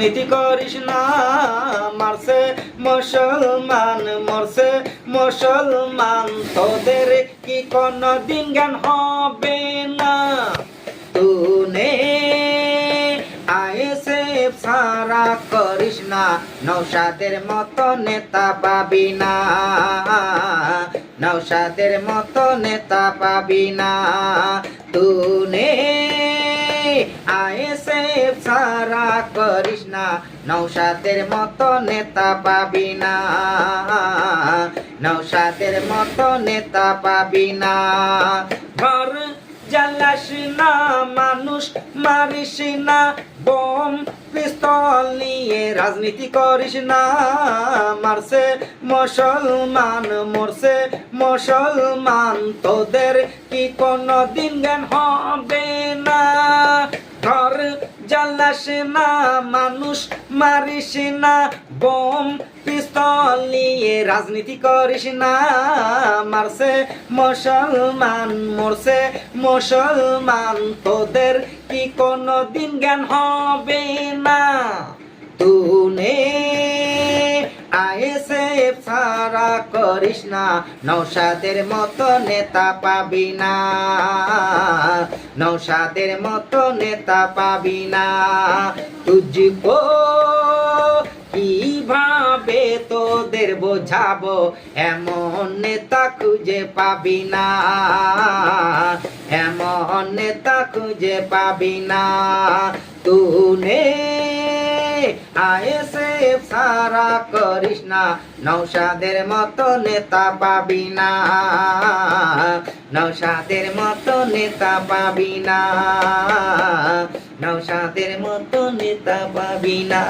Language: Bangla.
নীতি করিস না, মারছে মুসলমান, মরছে মুসলমান, তোদের কি কোনো দিন জ্ঞান হবে না? তুনে আইএসএফ সারা করিস না, নৌসাদের মতো নেতা পাবি না, নৌসাদের মতো নেতা পাবি না। তুনে আইএসএফ সারা করিস না, নৌসাদের মতো নেতা পাবি না, নৌসাদের মতো নেতা পাবি না। ঘর জ্বালাস না, মানুষ মারিস না, বোম পিস্তল নিয়ে রাজনীতি করিস না। মারছে মুসলমান, মরছে মুসলমান, তোদের কি কোনো দিন জ্ঞান হবে না? ঘর জ্বালাস না, মানুষ মারিস না, বোম পিস্তল নিয়ে রাজনীতি করিস না। মারছে মুসলমান, মরছে মুসলমান, তোদের কি কোনো দিন জ্ঞান হবে না? তুনে আইএসএফ সারা করিস না, নৌসাদের মতো নেতা পাবি না, নৌসাদের মতো নেতা পাবি না। তুঝকো কিভাবে তোদের বোঝাবো, এমন নেতা খুঁজে পাবি না, এমন নেতা খুঁজে পাবি না। তুনে আইএসএফ সারা করিস না, নৌসাদের মতো নেতা পাবি না, নৌসাদের মতো নেতা পাবি না, নৌসাদের মতো নেতা পাবি না।